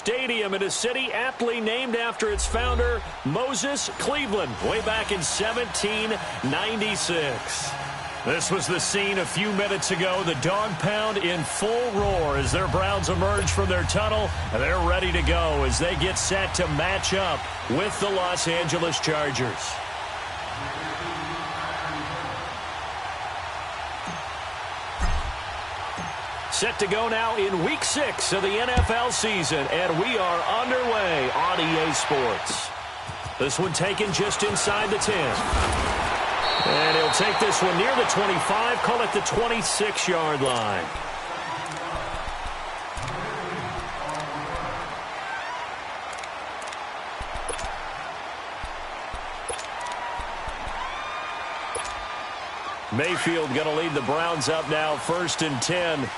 stadium in a city aptly named after its founder, Moses Cleveland, way back in 1796. This was the scene a few minutes ago. The dog pound in full roar as their Browns emerge from their tunnel. And they're ready to go as they get set to match up with the Los Angeles Chargers. Set to go now in Week 6 of the NFL season, and we are underway on EA Sports. This one taken just inside the 10. And he'll take this one near the 25, call it the 26-yard line. Mayfield going to lead the Browns up now, 1st and 10.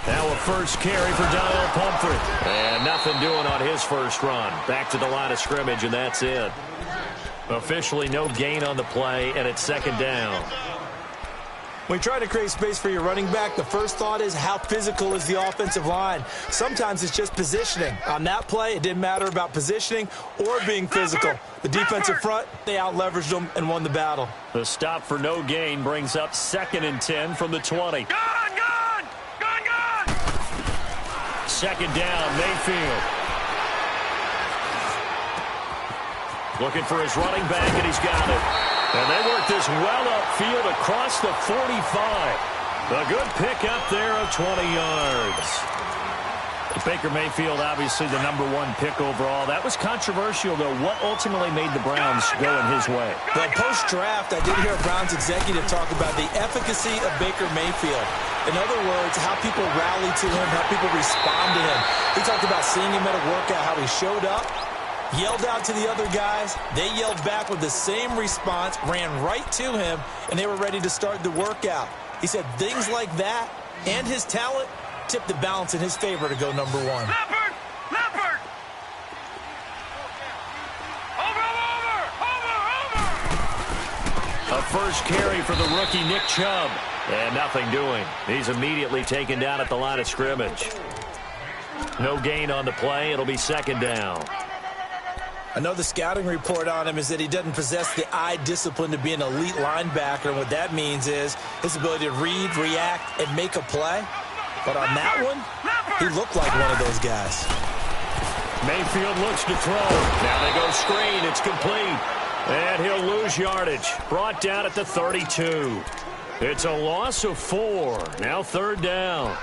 Now a first carry for Donnell Pumphrey. And nothing doing on his first run. Back to the line of scrimmage, and that's it. Officially no gain on the play, and it's 2nd down. When you try to create space for your running back, the first thought is how physical is the offensive line. Sometimes it's just positioning. On that play, it didn't matter about positioning or being physical. The defensive front, they out-leveraged them and won the battle. The stop for no gain brings up 2nd and 10 from the 20. Gone! 2nd down, Mayfield. Looking for his running back, and he's got it. And they work this well upfield across the 45. A good pickup there of 20 yards. Baker Mayfield, obviously the #1 pick overall. That was controversial, though. What ultimately made the Browns go in his way? Well, post-draft, I did hear a Browns executive talk about the efficacy of Baker Mayfield. In other words, how people rally to him, how people respond to him. He talked about seeing him at a workout, how he showed up, yelled out to the other guys. They yelled back with the same response, ran right to him, and they were ready to start the workout. He said things like that and his talent tipped the balance in his favor to go #1. Leopard! A first carry for the rookie Nick Chubb. And nothing doing. He's immediately taken down at the line of scrimmage. No gain on the play. It'll be 2nd down. I know the scouting report on him is that he doesn't possess the eye discipline to be an elite linebacker. And what that means is his ability to read, react, and make a play. But on that one, he looked like one of those guys. Mayfield looks to throw. Now they go screen. It's complete. And he'll lose yardage. Brought down at the 32. It's a loss of 4. Now 3rd down.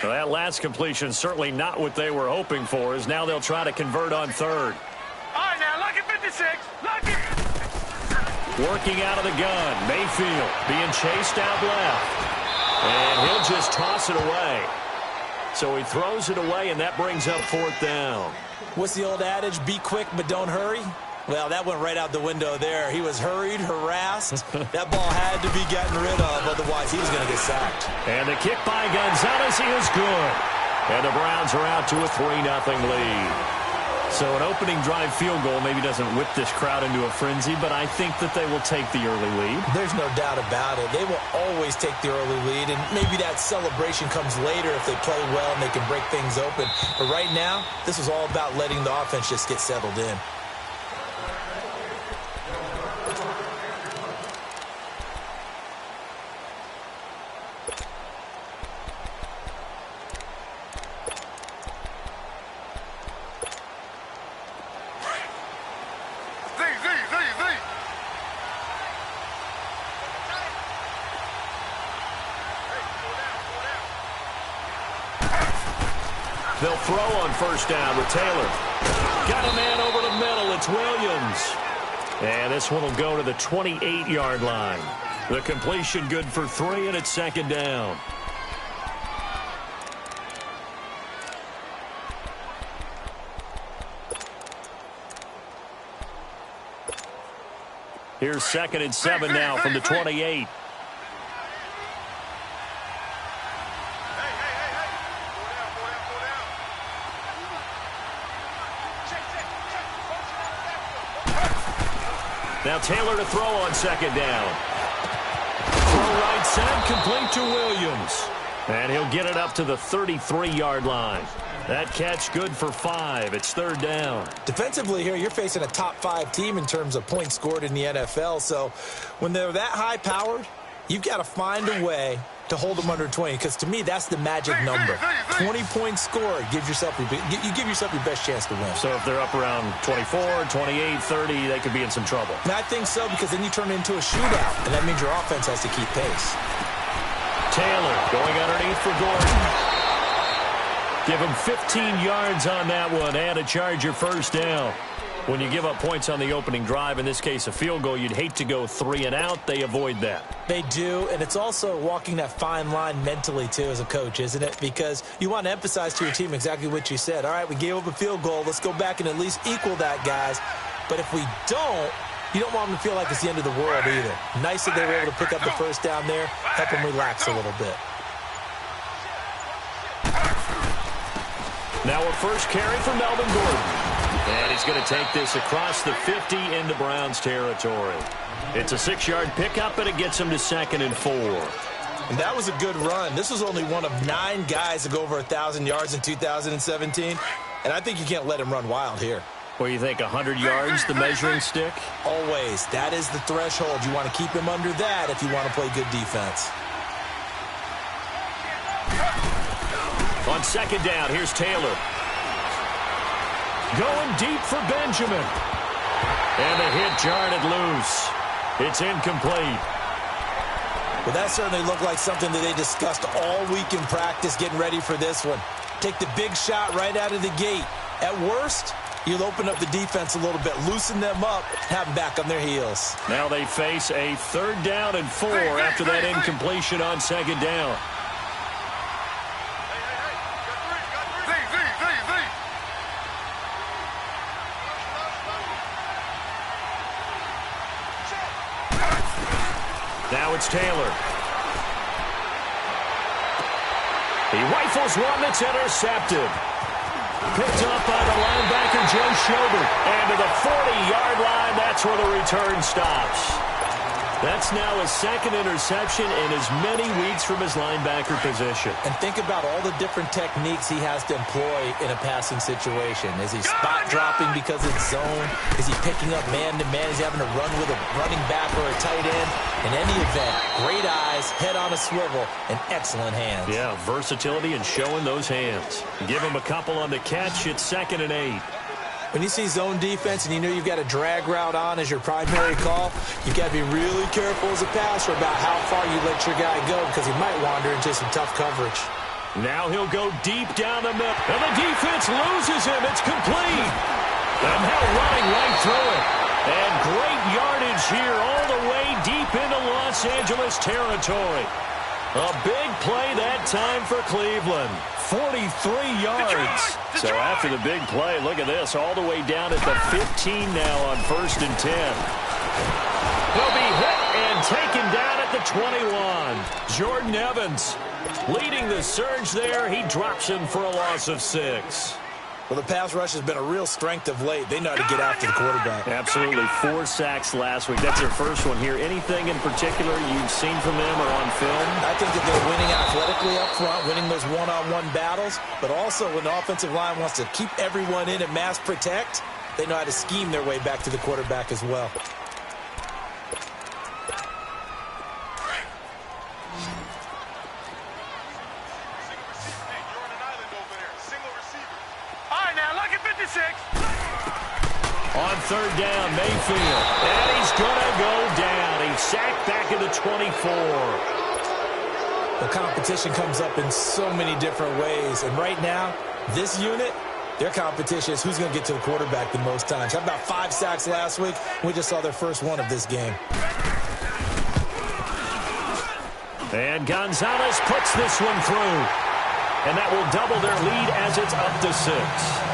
Well, that last completion certainly not what they were hoping for, as now they'll try to convert on 3rd. All right, now, lucky 56. Lucky. Working out of the gun. Mayfield being chased out left. And he'll just toss it away. So he throws it away, and that brings up 4th down. What's the old adage? Be quick, but don't hurry. Well, that went right out the window there. He was hurried, harassed. That ball had to be gotten rid of, otherwise he was going to get sacked. And the kick by Gonzalez, he is good. And the Browns are out to a 3-0 lead. So an opening drive field goal maybe doesn't whip this crowd into a frenzy, but I think that they will take the early lead. There's no doubt about it. They will always take the early lead, and maybe that celebration comes later if they play well and they can break things open. But right now, this is all about letting the offense just get settled in. They'll throw on 1st down with Taylor. Got a man over the middle. It's Williams. And this one will go to the 28-yard line. The completion good for 3, and it's 2nd down. Here's 2nd and 7 now from the 28. Now Taylor to throw on second down. Throw right side, complete to Williams. And he'll get it up to the 33-yard line. That catch good for 5. It's third down. Defensively here, you're facing a top-5 team in terms of points scored in the NFL. So when they're that high-powered, you've got to find a way to hold them under 20, because to me, that's the magic number. 20 points scored, you give yourself your best chance to win. So if they're up around 24, 28, 30, they could be in some trouble. And I think so, because then you turn it into a shootout, and that means your offense has to keep pace. Taylor going underneath for Gordon. Give him 15 yards on that one and a Charger first down. When you give up points on the opening drive, in this case a field goal, you'd hate to go 3 and out. They avoid that. They do, and it's also walking that fine line mentally, too, as a coach, isn't it? Because you want to emphasize to your team exactly what you said. All right, we gave up a field goal. Let's go back and at least equal that, guys. But if we don't, you don't want them to feel like it's the end of the world either. Nice that they were able to pick up the first down there, help them relax a little bit. Now a first carry for Melvin Gordon. And he's going to take this across the 50 into Browns territory. It's a 6-yard pickup, and it gets him to 2nd and 4. And that was a good run. This was only one of 9 guys to go over 1,000 yards in 2017. And I think you can't let him run wild here. What do you think, 100 yards, the measuring stick? Always. That is the threshold. You want to keep him under that if you want to play good defense. On second down, here's Taylor. Going deep for Benjamin. And the hit jarred it loose. It's incomplete. Well, that certainly looked like something that they discussed all week in practice getting ready for this one. Take the big shot right out of the gate. At worst, you'll open up the defense a little bit, loosen them up, have them back on their heels. Now they face a 3rd down and 4 after that incompletion on second down. Now it's Taylor. He rifles one that's intercepted. Picked up by the linebacker, Joe Schobert. And to the 40-yard line, that's where the return stops. That's now his 2nd interception in as many weeks from his linebacker position. And think about all the different techniques he has to employ in a passing situation. Is he spot dropping because it's zone? Is he picking up man-to-man? Is he having to run with a running back or a tight end? In any event, great eyes, head on a swivel, and excellent hands. Yeah, versatility and showing those hands. Give him a couple on the catch. It's 2nd and 8. When you see zone defense and you know you've got a drag route on as your primary call, you've got to be really careful as a passer about how far you let your guy go, because he might wander into some tough coverage. Now he'll go deep down the middle. And the defense loses him. It's complete. And now running right through it. And great yardage here all the way deep into Los Angeles territory. A big play that time for Cleveland. 43 yards. So after the big play, look at this, all the way down at the 15 now on 1st and 10. He'll be hit and taken down at the 21. Jordan Evans leading the surge there. He drops him for a loss of 6. Well, the pass rush has been a real strength of late. They know how to get after the quarterback. Absolutely. 4 sacks last week. That's their first one here. Anything in particular you've seen from them or on film? I think that they're winning athletically up front, winning those one-on-one battles, but also when the offensive line wants to keep everyone in and mass protect, they know how to scheme their way back to the quarterback as well. On 3rd down, Mayfield. And he's going to go down. He's sacked back at the 24. The competition comes up in so many different ways. And right now, this unit, their competition is who's going to get to the quarterback the most times. How about 5 sacks last week? We just saw their first one of this game. And Gonzalez puts this one through. And that will double their lead as it's up to 6.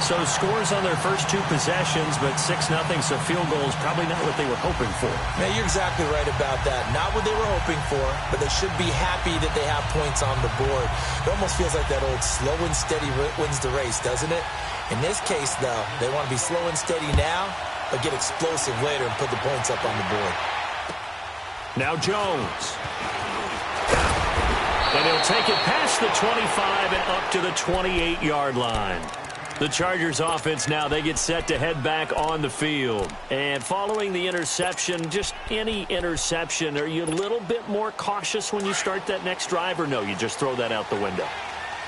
So scores on their first 2 possessions, but 6-0, so field goal is probably not what they were hoping for. Man, you're exactly right about that. Not what they were hoping for, but they should be happy that they have points on the board. It almost feels like that old slow and steady wins the race, doesn't it? In this case, though, they want to be slow and steady now but get explosive later and put the points up on the board. Now Jones. And he'll take it past the 25 and up to the 28-yard line. The Chargers offense now, they get set to head back on the field. And following the interception, just any interception, are you a little bit more cautious when you start that next drive, or no, you just throw that out the window?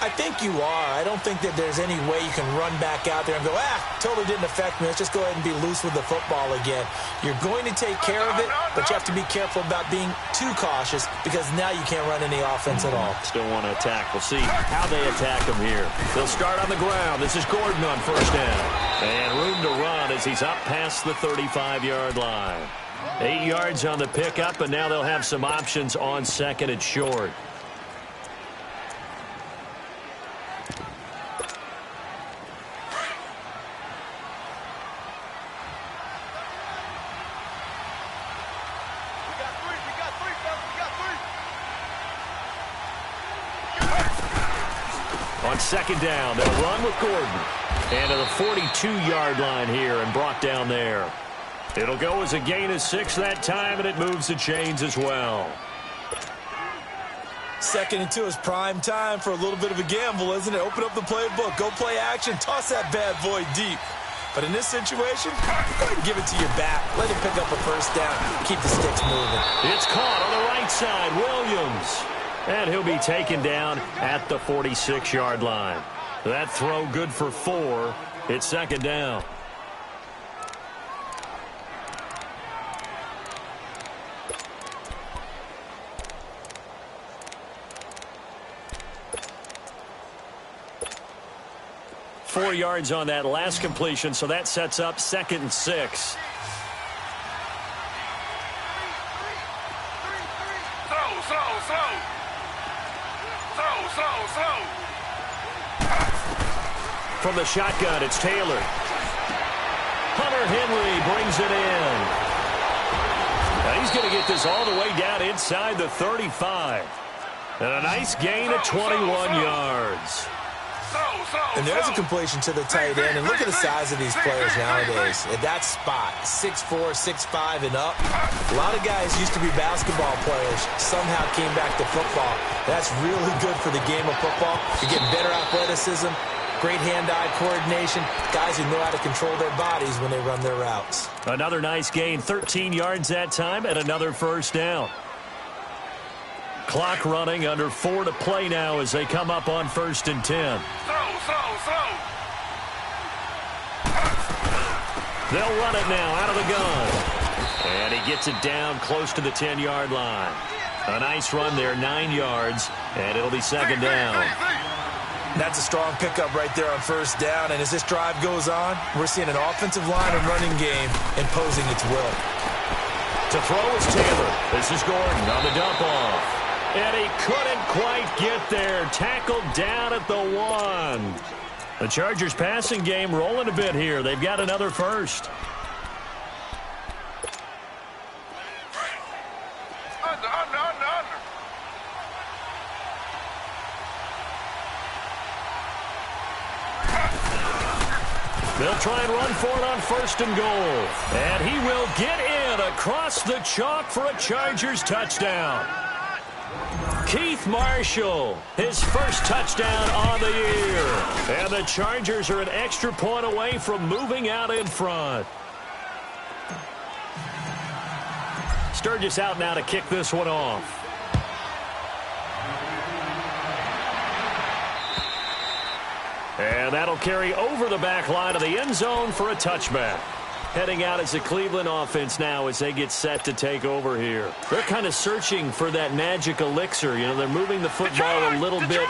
I think you are. I don't think that there's any way you can run back out there and go, totally didn't affect me. Let's just go ahead and be loose with the football again. You're going to take care of it, but you have to be careful about being too cautious because now you can't run any offense at all. Still want to attack. We'll see how they attack him here. They'll start on the ground. This is Gordon on first down. And room to run as he's up past the 35-yard line. 8 yards on the pickup, and now they'll have some options on second and short. On second down, they'll run with Gordon. And to the 42-yard line here and brought down there. It'll go as a gain of 6 that time, and it moves the chains as well. Second and 2 is prime time for a little bit of a gamble, isn't it? Open up the playbook, go play action, toss that bad boy deep. But in this situation, go ahead and give it to your back. Let him pick up a first down. Keep the sticks moving. It's caught on the right side, Williams. And he'll be taken down at the 46-yard line. That throw good for 4. It's second down. Four yards on that last completion, so that sets up second and 6. From the shotgun, it's Taylor. Hunter Henry brings it in. Now he's going to get this all the way down inside the 35. And a nice gain of 21 yards. And there's a completion to the tight end. And look at the size of these players nowadays. At that spot, 6'4", 6'5", and up. A lot of guys used to be basketball players, somehow came back to football. That's really good for the game of football. You're getting better athleticism, great hand-eye coordination, guys who know how to control their bodies when they run their routes. Another nice gain, 13 yards that time, and another first down. Clock running, under 4 to play now as they come up on 1st and 10. They'll run it now out of the gun. And he gets it down close to the 10-yard line. A nice run there, 9 yards, and it'll be second down. That's a strong pickup right there on first down. And as this drive goes on, we're seeing an offensive line and running game imposing its will. To throw is Taylor. This is Gordon on the dump off. And he couldn't quite get there. Tackled down at the 1. The Chargers passing game rolling a bit here. They've got another first. Under. They'll try and run for it on 1st and goal. And he will get in across the chalk for a Chargers touchdown. Keith Marshall, his first touchdown on the year. And the Chargers are an extra point away from moving out in front. Sturgis out now to kick this one off. And that'll carry over the back line of the end zone for a touchback. Heading out as the Cleveland offense now as they get set to take over here. They're kind of searching for that magic elixir. You know, they're moving the football a little bit,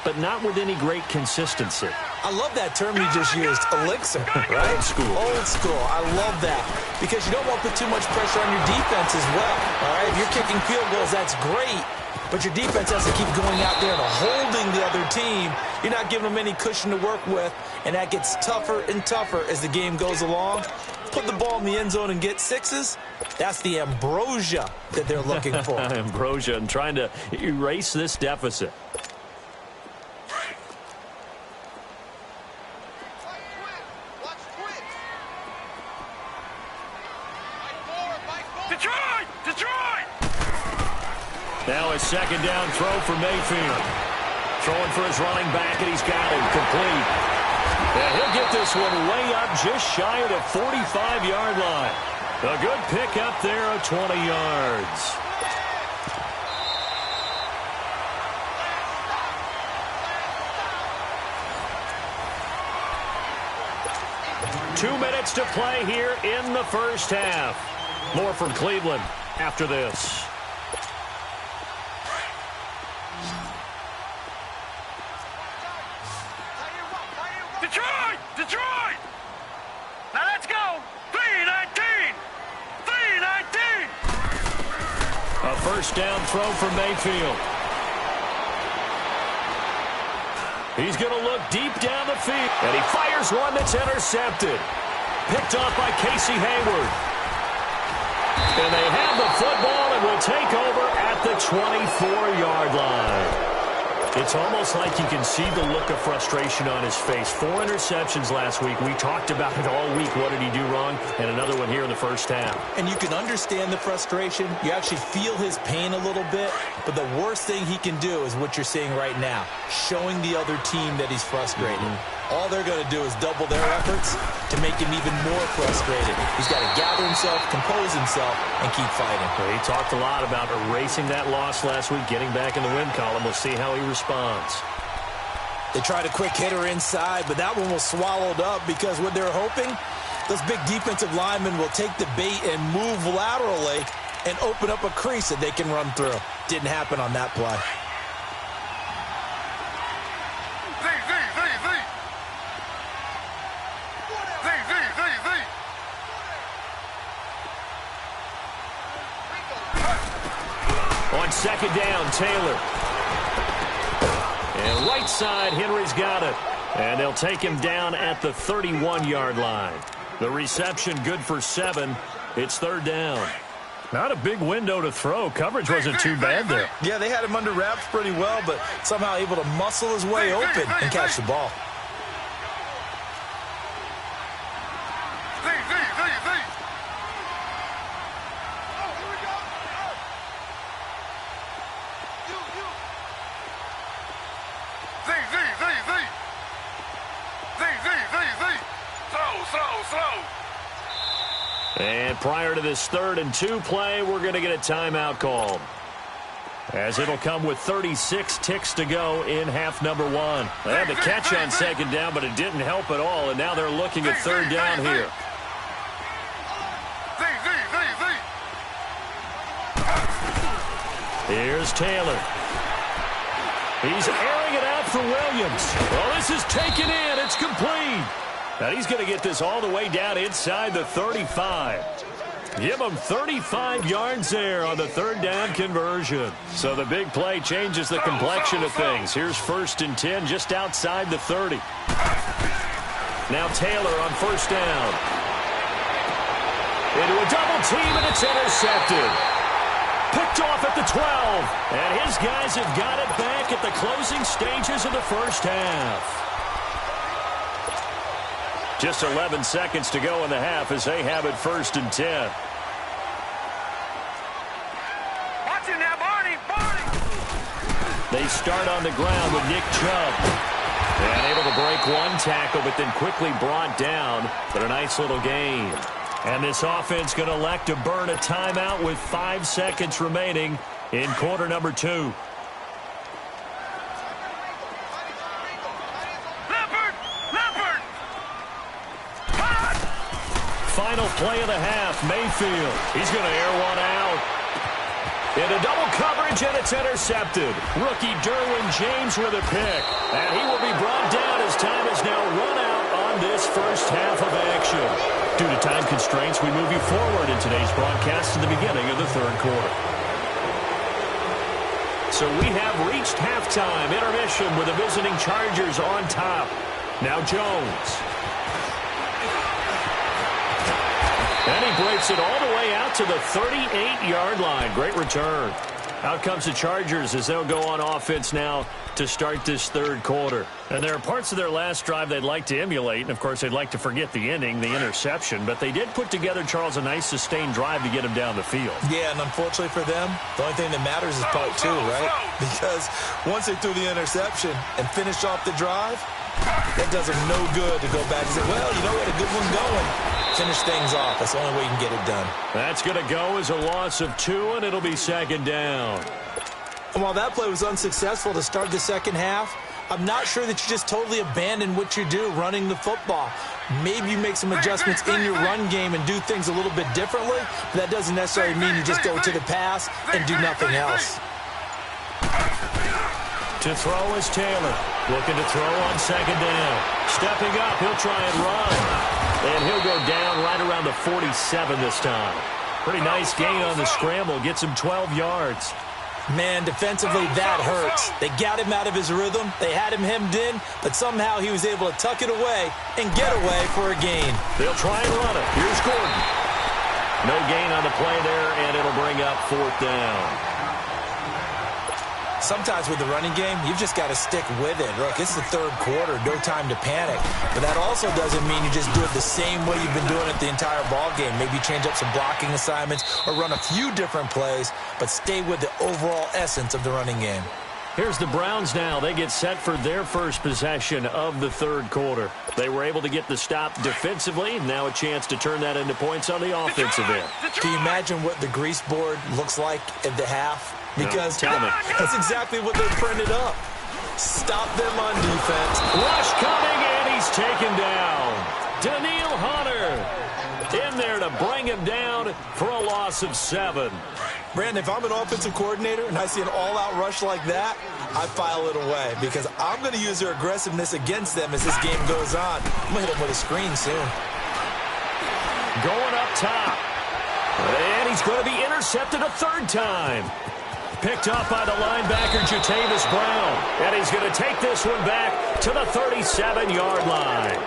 but not with any great consistency. I love that term you just used, elixir, right? Old school. Old school. I love that because you don't want to put too much pressure on your defense as well. All right, if you're kicking field goals, that's great. But your defense has to keep going out there and holding the other team. You're not giving them any cushion to work with, and that gets tougher and tougher as the game goes along. Put the ball in the end zone and get 6s. That's the ambrosia that they're looking for. Ambrosia and trying to erase this deficit. Now a second down throw for Mayfield. Throwing for his running back, and he's got him complete. And he'll get this one way up just shy of the 45-yard line. A good pick up there of 20 yards. Two minutes to play here in the first half. More from Cleveland after this. Detroit! Now let's go! 3-19! 3-19! A first down throw for Mayfield. He's going to look deep down the field. And he fires one that's intercepted. Picked off by Casey Hayward. And they have the football and will take over at the 24-yard line. It's almost like you can see the look of frustration on his face. 4 interceptions last week. We talked about it all week. What did he do wrong? And another one here in the first half. And you can understand the frustration. You actually feel his pain a little bit. But the worst thing he can do is what you're seeing right now, showing the other team that he's frustrated. All they're going to do is double their efforts to make him even more frustrated. He's got to gather himself, compose himself, and keep fighting. Well, he talked a lot about erasing that loss last week, getting back in the win column. We'll see how he responds. They tried a quick hitter inside, but that one was swallowed up because what they're hoping, those big defensive linemen will take the bait and move laterally and open up a crease that they can run through. Didn't happen on that play. On second down, Taylor. And right side, Henry's got it. And they'll take him down at the 31-yard line. The reception good for 7. It's third down. Not a big window to throw. Coverage wasn't too bad there. Yeah, they had him under wraps pretty well, but somehow able to muscle his way open and catch the ball. And prior to this 3rd and 2 play, we're going to get a timeout called, as it'll come with 36 ticks to go in half number 1. They had the catch on second down, but it didn't help at all, and now they're looking at third down here. Here's Taylor. He's airing it out for Williams. Well, this is taken in. It's complete. Now he's going to get this all the way down inside the 35. Give him 35 yards there on the third down conversion. So the big play changes the complexion of things. Here's 1st and 10 just outside the 30. Now Taylor on first down. Into a double team, and it's intercepted. Picked off at the 12. And his guys have got it back at the closing stages of the first half. Just 11 seconds to go in the half as they have it 1st and 10. Watch it now, Barney! They start on the ground with Nick Chubb. And able to break one tackle, but then quickly brought down. But a nice little gain. And this offense going to elect to burn a timeout with 5 seconds remaining in quarter number 2. Final play of the half, Mayfield. He's going to air one out. Into double coverage, and it's intercepted. Rookie Derwin James with a pick. And he will be brought down as time is now run out on this first half of action. Due to time constraints, we move you forward in today's broadcast to the beginning of the third quarter. So we have reached halftime, intermission with the visiting Chargers on top. Now Jones. And he breaks it all the way out to the 38-yard line. Great return. Out comes the Chargers as they'll go on offense now to start this third quarter. And there are parts of their last drive they'd like to emulate. And, of course, they'd like to forget the ending, the interception. But they did put together, Charles, a nice sustained drive to get him down the field. Yeah, and unfortunately for them, the only thing that matters is part two, right? Because once they threw the interception and finished off the drive, that does them no good to go back and say, well, you know what, a good one going. Finish things off. That's the only way you can get it done. That's going to go as a loss of 2, and it'll be second down. And while that play was unsuccessful to start the second half, I'm not sure that you just totally abandon what you do running the football. Maybe you make some adjustments in your run game and do things a little bit differently, but that doesn't necessarily mean you just go to the pass and do nothing else. To throw is Taylor. Looking to throw on second down. Stepping up, he'll try and run. And he'll go down right around the 47 this time. Pretty nice gain on the scramble. Gets him 12 yards. Man, defensively, that hurts. They got him out of his rhythm. They had him hemmed in, but somehow he was able to tuck it away and get away for a gain. They'll try and run it. Here's Gordon. No gain on the play there, and it'll bring up fourth down. Sometimes with the running game, you've just got to stick with it. Look, it's the third quarter, no time to panic. But that also doesn't mean you just do it the same way you've been doing it the entire ball game. Maybe change up some blocking assignments or run a few different plays, but stay with the overall essence of the running game. Here's the Browns now. They get set for their first possession of the third quarter. They were able to get the stop defensively. Now a chance to turn that into points on the offensive end. Can you imagine what the grease board looks like at the half? Because no, tell me. That's exactly what they printed up. Stop them on defense. Rush coming, and he's taken down. Daniil Hunter in there to bring him down for a loss of 7. Brandon, if I'm an offensive coordinator and I see an all-out rush like that, I file it away because I'm going to use their aggressiveness against them as this game goes on. I'm going to hit them with a screen soon. Going up top. And he's going to be intercepted a third time. Picked up by the linebacker, Jatavis Brown. And he's going to take this one back to the 37-yard line.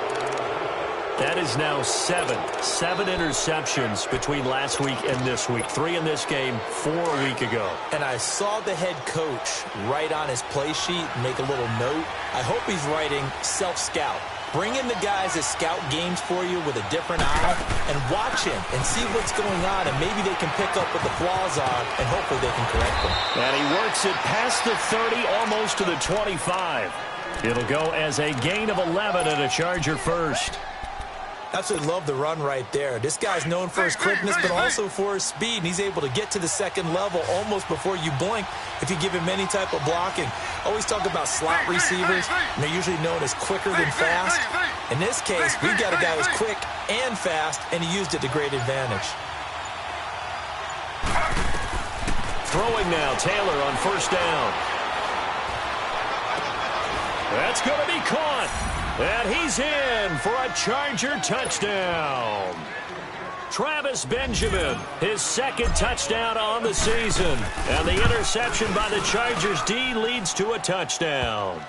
That is now 7 interceptions between last week and this week. 3 in this game, 4 a week ago. And I saw the head coach write on his play sheet, make a little note. I hope he's writing self-scout. Bring in the guys that scout games for you with a different eye and watch him and see what's going on, and maybe they can pick up what the flaws are, and hopefully they can correct them. And he works it past the 30, almost to the 25. It'll go as a gain of 11 and a Charger first. Absolutely love the run right there. This guy's known for his quickness, but also for his speed. And he's able to get to the second level almost before you blink if you give him any type of blocking. Always talk about slot receivers, and they're usually known as quicker than fast. In this case, we've got a guy who's quick and fast, and he used it to great advantage. Throwing now, Taylor on first down. That's going to be caught. And he's in for a Charger touchdown. Travis Benjamin, his second touchdown on the season. And the interception by the Chargers D leads to a touchdown.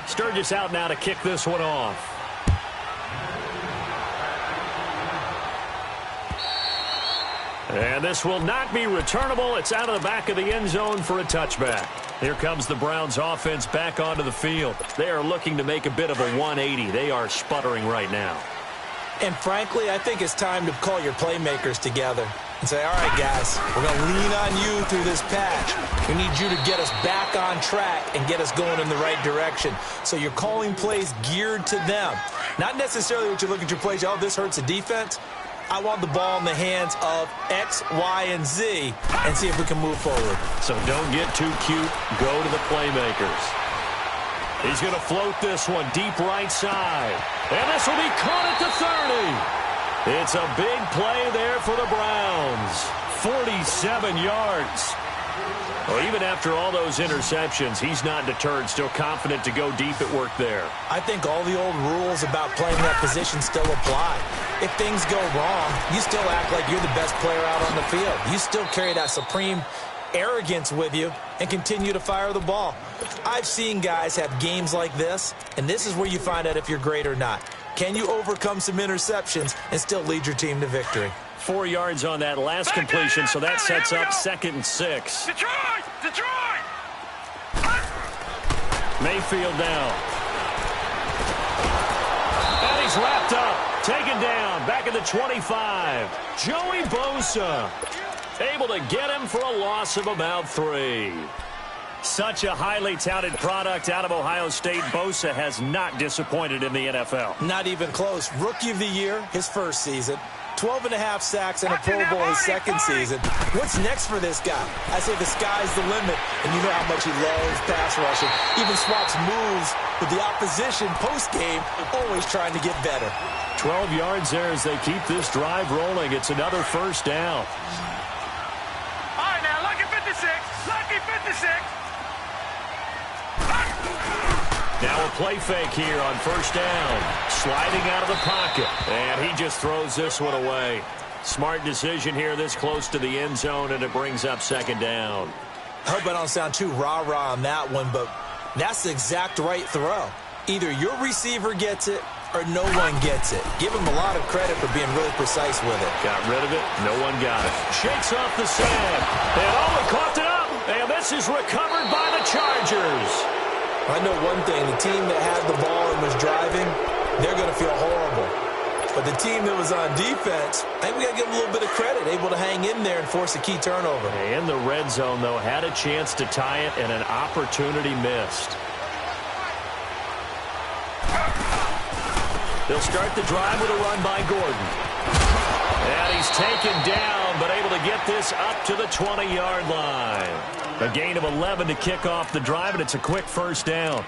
Sturgis out now to kick this one off. And this will not be returnable. It's out of the back of the end zone for a touchback. Here comes the Browns offense back onto the field. They are looking to make a bit of a 180. They are sputtering right now. And frankly, I think it's time to call your playmakers together and say, all right, guys, we're going to lean on you through this patch. We need you to get us back on track and get us going in the right direction. So you're calling plays geared to them. Not necessarily what you look at your plays, oh, this hurts the defense. I want the ball in the hands of X, Y, and Z and see if we can move forward. So don't get too cute. Go to the playmakers. He's going to float this one deep right side. And this will be caught at the 30. It's a big play there for the Browns. 47 yards. Well, even after all those interceptions, he's not deterred, still confident to go deep at work there. I think all the old rules about playing that position still apply. If things go wrong, you still act like you're the best player out on the field. You still carry that supreme arrogance with you and continue to fire the ball. I've seen guys have games like this, and this is where you find out if you're great or not. Can you overcome some interceptions and still lead your team to victory? 4 yards on that last completion, so that sets up 2nd and 6. Detroit! Detroit! Mayfield now. And he's wrapped up. Taken down. Back at the 25. Joey Bosa. Able to get him for a loss of about 3. Such a highly touted product out of Ohio State. Bosa has not disappointed in the NFL. Not even close. Rookie of the year, his first season. 12.5 sacks and a Pro Bowl his second season. What's next for this guy? I say the sky's the limit, and you know how much he loves pass rushing. Even swaps moves with the opposition post-game, always trying to get better. 12 yards there as they keep this drive rolling. It's another first down. All right, now, lucky 56. Lucky 56. Now a play fake here on first down. Sliding out of the pocket. And he just throws this one away. Smart decision here this close to the end zone, and it brings up 2nd down. I hope I don't sound too rah-rah on that one, but that's the exact right throw. Either your receiver gets it or no one gets it. Give him a lot of credit for being really precise with it. Got rid of it. No one got it. Shakes off the sand. And oh, it coughed it up. And this is recovered by the Chargers. I know one thing. The team that had the ball and was driving, they're going to feel horrible. But the team that was on defense, I think we got to give them a little bit of credit, able to hang in there and force a key turnover. In the red zone, though, had a chance to tie it and an opportunity missed. They'll start the drive with a run by Gordon. And he's taken down, but able to get this up to the 20-yard line. A gain of 11 to kick off the drive, and it's a quick first down.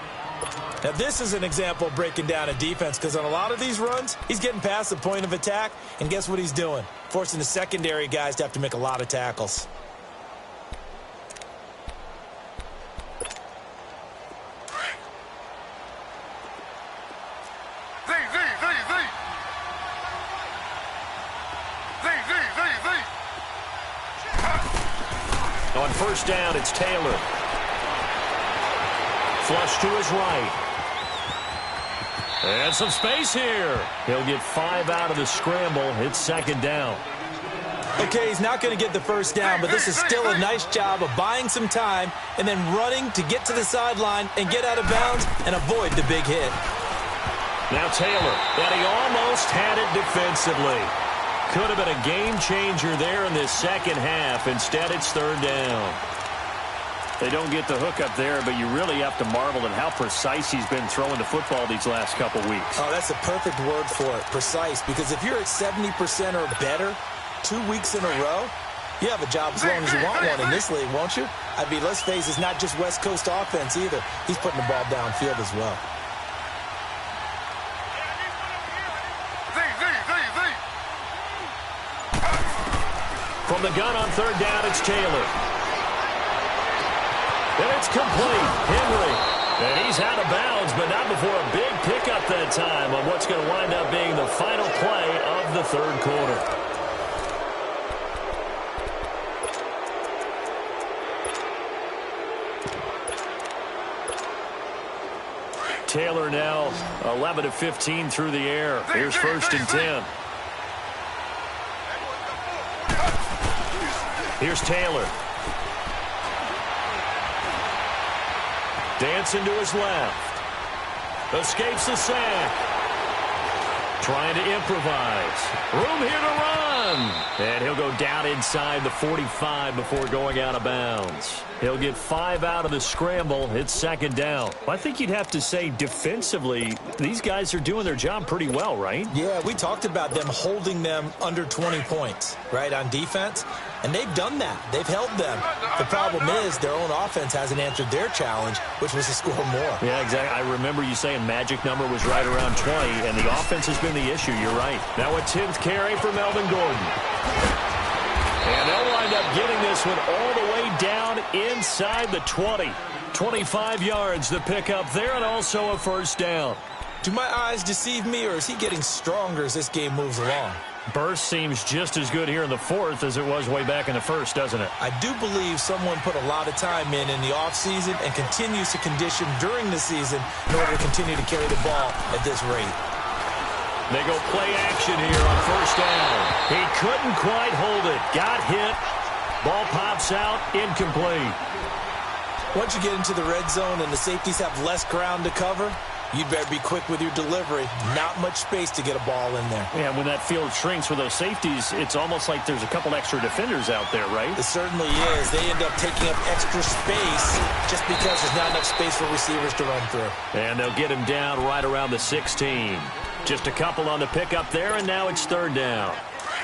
Now, this is an example of breaking down a defense, because on a lot of these runs, he's getting past the point of attack, and guess what he's doing? Forcing the secondary guys to have to make a lot of tackles. On first down, it's Taylor. Flush to his right. And some space here. He'll get 5 out of the scramble. It's 2nd down. Okay, he's not going to get the first down, but this is still a nice job of buying some time and then running to get to the sideline and get out of bounds and avoid the big hit. Now Taylor, and he almost had it defensively. Could have been a game changer there in this second half. Instead, it's 3rd down. They don't get the hook up there, but you really have to marvel at how precise he's been throwing the football these last couple weeks. Oh, that's a perfect word for it, precise, because if you're at 70% or better 2 weeks in a row, you have a job as long as you want one in this league, won't you? I mean, let's face it, it's not just West Coast offense either. He's putting the ball downfield as well. From the gun on 3rd down, it's Taylor. And it's complete. Henry. And he's out of bounds, but not before a big pickup that time on what's going to wind up being the final play of the 3rd quarter. Taylor now 11 of 15 through the air. Here's 1st and 10. Here's Taylor. Dancing to his left. Escapes the sack. Trying to improvise. Room here to run. And he'll go down inside the 45 before going out of bounds. He'll get 5 out of the scramble. It's 2nd down. I think you'd have to say defensively, these guys are doing their job pretty well, right? Yeah, we talked about them holding them under 20 points, right, on defense. And they've done that. They've held them. The problem is their own offense hasn't answered their challenge, which was to score more. Yeah, exactly. I remember you saying magic number was right around 20, and the offense has been the issue. You're right. Now a 10th carry for Melvin Gordon. And they'll wind up getting this one all the way down inside the 20. 25 yards the pickup there, and also a first down. Do my eyes deceive me, or is he getting stronger as this game moves along? Burst seems just as good here in the fourth as it was way back in the first, doesn't it? I do believe someone put a lot of time in the offseason and continues to condition during the season in order to continue to carry the ball at this rate. They go play action here on first down. He couldn't quite hold it. Got hit. Ball pops out. Incomplete. Once you get into the red zone and the safeties have less ground to cover, you'd better be quick with your delivery. Not much space to get a ball in there. Yeah, when that field shrinks with those safeties, it's almost like there's a couple extra defenders out there, right? It certainly is. They end up taking up extra space just because there's not enough space for receivers to run through. And they'll get him down right around the 16. Just a couple on the pickup there, and now it's third down.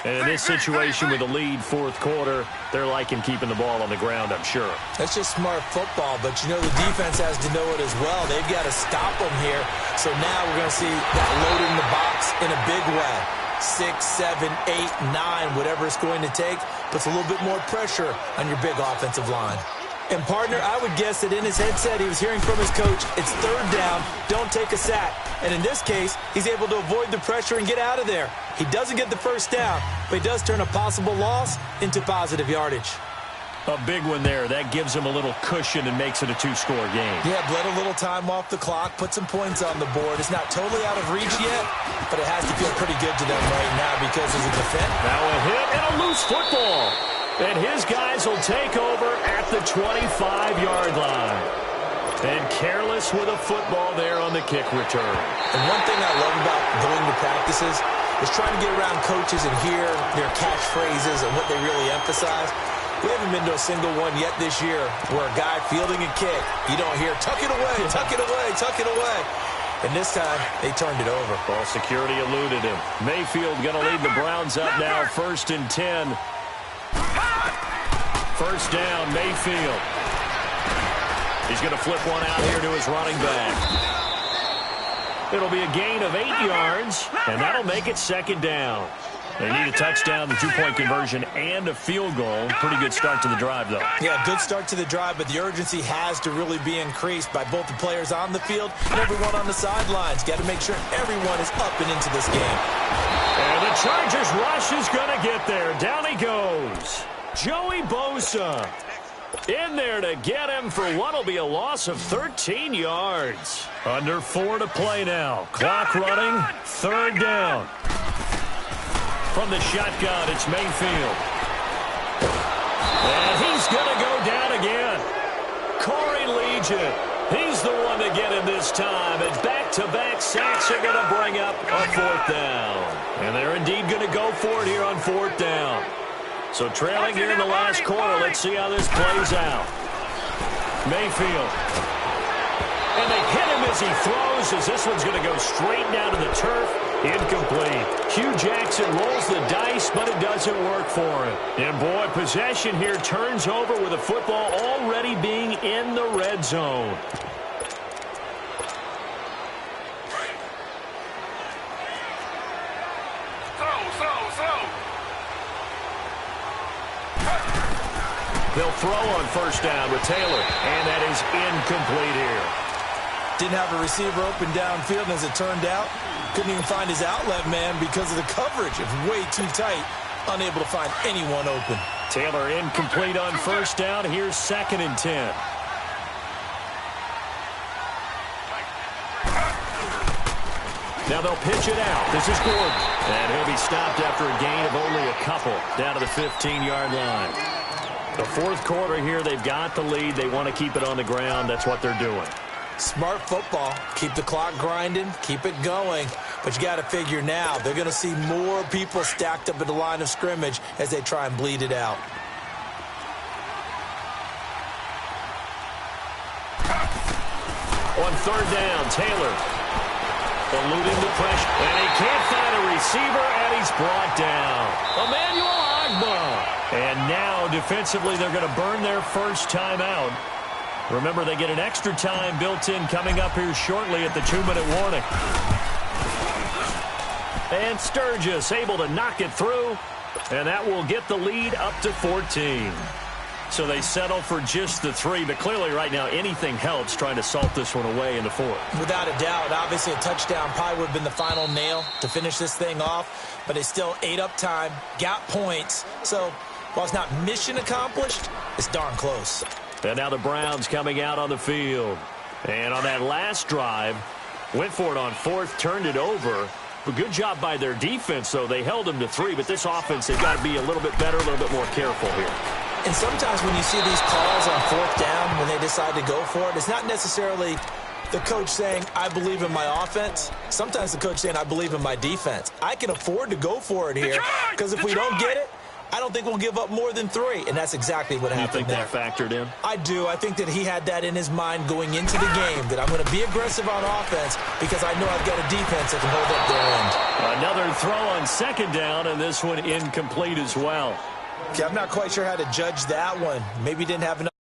And in this situation with a lead fourth quarter, they're liking keeping the ball on the ground, I'm sure. That's just smart football, but you know the defense has to know it as well. They've got to stop them here. So now we're going to see that load in the box in a big way. 6, 7, 8, 9, whatever it's going to take, puts a little bit more pressure on your big offensive line. And, partner, I would guess that in his headset he was hearing from his coach, it's third down, don't take a sack. And in this case, he's able to avoid the pressure and get out of there. He doesn't get the first down, but he does turn a possible loss into positive yardage. A big one there. That gives him a little cushion and makes it a two-score game. Yeah, bled a little time off the clock, put some points on the board. It's not totally out of reach yet, but it has to feel pretty good to them right now because as a defense. Now a hit and a loose football. And his guys will take over at the 25-yard line. And careless with a football there on the kick return. And one thing I love about going to practices is trying to get around coaches and hear their catchphrases and what they really emphasize. We haven't been to a single one yet this year where a guy fielding a kick, you don't hear, tuck it away, tuck it away, tuck it away. And this time, they turned it over. Ball security eluded him. Mayfield going to lead the Browns up now, 1st and 10. First down, Mayfield. He's going to flip one out here to his running back. It'll be a gain of 8 yards, and that'll make it second down. They need a touchdown, the two-point conversion, and a field goal. Pretty good start to the drive, though. Yeah, good start to the drive, but the urgency has to really be increased by both the players on the field and everyone on the sidelines. Got to make sure everyone is up and into this game. And the Chargers rush is going to get there. Down he goes. Joey Bosa in there to get him for what will be a loss of 13 yards. Under 4 to play now. Clock running. Third down. From the shotgun, it's Mayfield. And he's going to go down again. Corey Legion. He's the one to get him this time. And back-to-back sacks are going to bring up a fourth down. And they're indeed going to go for it here on fourth down. So trailing here in the last quarter. Let's see how this plays out. Mayfield. And they hit him as he throws, as this one's going to go straight down to the turf. Incomplete. Hugh Jackson rolls the dice, but it doesn't work for him. And, boy, possession here turns over with the football already being in the red zone. They'll throw on first down with Taylor, and that is incomplete here. Didn't have a receiver open downfield, and as it turned out, couldn't even find his outlet man because of the coverage. It was way too tight, unable to find anyone open. Taylor incomplete on first down. Here's 2nd and 10. Now they'll pitch it out. This is Gordon. And he'll be stopped after a gain of only a couple down to the 15-yard line. The fourth quarter here, they've got the lead. They want to keep it on the ground. That's what they're doing. Smart football. Keep the clock grinding. Keep it going. But you got to figure now, they're going to see more people stacked up at the line of scrimmage as they try and bleed it out. On third down, Taylor eluding the pressure. And he can't find a receiver, and he's brought down. Emmanuel Ogbah. And now, defensively, they're going to burn their first time out. Remember, they get an extra time built in coming up here shortly at the 2-minute warning. And Sturgis able to knock it through, and that will get the lead up to 14. So they settle for just the 3, but clearly right now anything helps trying to salt this one away into 4. Without a doubt, obviously a touchdown probably would have been the final nail to finish this thing off, but it's still ate up time, got points. So while it's not mission accomplished, it's darn close. And now the Browns coming out on the field. And on that last drive, went for it on 4th, turned it over. A good job by their defense, though. They held them to 3, but this offense, they've got to be a little bit better, a little bit more careful here. And sometimes when you see these calls on 4th down, when they decide to go for it, it's not necessarily the coach saying, I believe in my offense. Sometimes the coach saying, I believe in my defense. I can afford to go for it here because if we don't get it, I don't think we'll give up more than 3, and that's exactly what happened there. You think that factored in? I do. I think that he had that in his mind going into the game, that I'm going to be aggressive on offense because I know I've got a defense that can hold up their end. Another throw on 2nd down, and this one incomplete as well. Okay, I'm not quite sure how to judge that one. Maybe he didn't have enough.